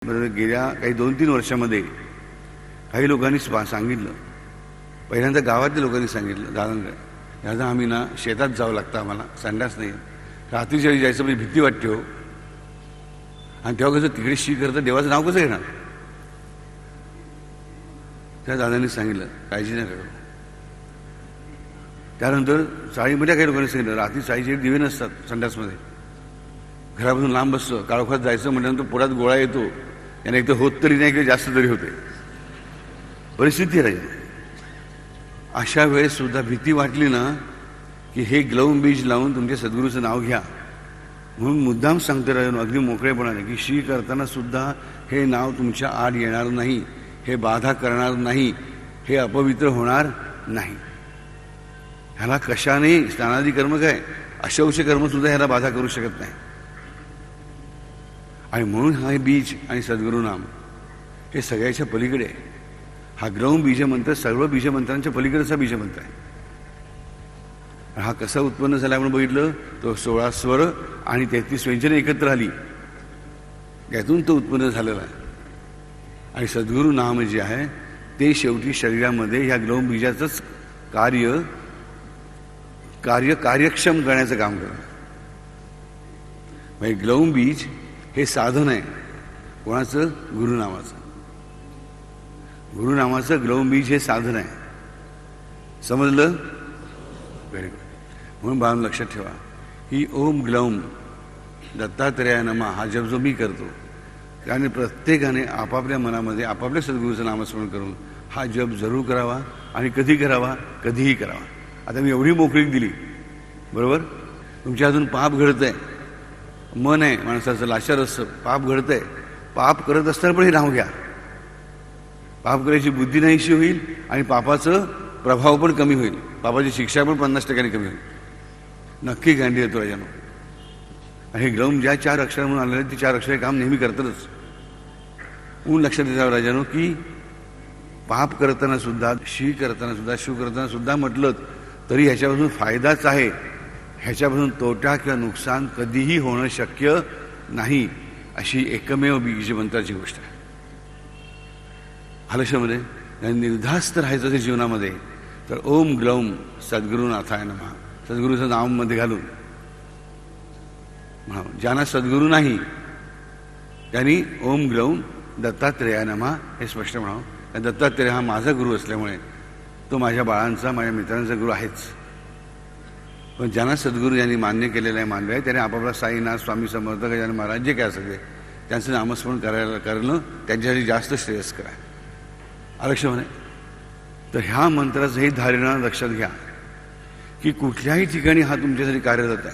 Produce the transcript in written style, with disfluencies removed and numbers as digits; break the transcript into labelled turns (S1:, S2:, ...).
S1: गेल्या काही 2-3 वर्षामध्ये काही लोकांनी सांगितलं, पहिल्यांदा गावातल्या लोकांनी सांगितलं, दादा आम्ही ना शेतात जावं लागतं, आम्हाला संडास नाही, रात्रीच्या वेळी जायचं म्हणजे भीती वाटते हो. आणि तेव्हा कसं तिकडे शी करतं, देवाचं नाव कसं घेणार. त्या दादांनी सांगितलं काळजी नाही करू. त्यानंतर चाळीमध्ये काही लोकांनी सांगितलं, रात्री चाळीचे दिवे नसतात संडासमध्ये, घरापासून लांब बसतं, काळोखात जायचं म्हटल्यानंतर पोटात गोळा येतो, याने एक तर होत तरी नाही की जास्त तरी होते, परिस्थिती राहील. अशा वेळेस सुद्धा भीती वाटली ना की हे ग्लौम बीज लावून तुमच्या सद्गुरूचं नाव घ्या. म्हणून मुद्दाम सांगते राहिलो अगदी मोकळेपणाने की शी करताना सुद्धा हे नाव तुमच्या आड येणार नाही, हे बाधा करणार नाही, हे अपवित्र होणार नाही. ह्याला कशाने स्नानादी कर्म काय अशौच कर्म सुद्धा ह्याला बाधा करू शकत नाही. आणि म्हणून हा बीज आणि सद्गुरू नाम हे सगळ्याच्या पलीकडे आहे. हा ग्रौम बीजमंत्र सर्व बीजमंत्रांच्या पलीकडेचा बीजमंत्र आहे. हा कसा उत्पन्न झाला आपण बघितलं, तो 16 स्वर आणि 33 व्यंजने एकत्र आली, यातून तो उत्पन्न झालेला आहे. आणि सद्गुरू नाम जे आहे ते शेवटी शरीरामध्ये ह्या ग्रौम बीजाचंच कार्यक्षम करण्याचं काम करतं. म्हणजे ग्लौम बीज हे साधन आहे कोणाचं, गुरुनामाचं. गुरुनामाचं ग्लौम बीज हे साधन आहे. समजलं? Very good. म्हणून बाळांनो लक्षात ठेवा ही ओम ग्लौम दत्तात्रेयाय नमः हा जप जो मी करतो, त्याने प्रत्येकाने आपापल्या मनामध्ये आपापल्या सद्गुरूचं नामस्मरण करून हा जप जरूर करावा. आणि कधी करावा, कधीही करावा. आता मी एवढी मोकळीक दिली, बरोबर, तुमच्या अजून पाप घडतंय, मन आहे माणसाचं लाचार असतं, पाप घडतंय, पाप करत असताना पण हे नाव घ्या. पाप करायची बुद्धी नाहीशी होईल आणि पापाचं प्रभाव पण कमी होईल, पापाची शिक्षा पण 50% कमी होईल. नक्की गॅरंटी देतो राजानो. आणि हे ग्लौम ज्या 4 अक्षर म्हणून आलेले ते 4 अक्षर काम नेहमी करतातच. ऊन लक्षात द्यावं राजानो की पाप करताना सुद्धा, शी करताना सुद्धा, शू करताना सुद्धा म्हटलं तरी ह्याच्यापासून फायदाच आहे, ह्याच्यापासून तोटा किंवा नुकसान कधीही होणं शक्य नाही, अशी एकमेव बीजमंत्राची गोष्ट आहे. लक्षामध्ये निर्धास्त राहायचं असेल जीवनामध्ये तर ओम ग्लौम सद्गुरुनाथाय नमः सद्गुरूचं नाव मध्ये घालून म्हणा. ज्यांना सद्गुरू नाही त्यांनी ओम ग्लौम दत्तात्रेयाय नमः हे स्पष्ट म्हणावं. दत्तात्रेय हा माझा गुरु असल्यामुळे तो माझ्या बाळांचा, माझ्या मित्रांचा गुरु आहेच. पण ज्यांना सद्गुरू ज्यांनी मान्य केलेलं आहे, मानलं आहे, त्याने आपापला साईनाथ, स्वामी समर्थ, गजानन महाराज जे काय असेल त्यांचं नामस्मरण करणं त्यांच्यासाठी जास्त श्रेयस्कर आहे. आलक्ष म्हणे. तर ह्या मंत्राचं हे धारणा लक्षात घ्या की कुठल्याही ठिकाणी हा तुमच्यासाठी कार्यरत आहे.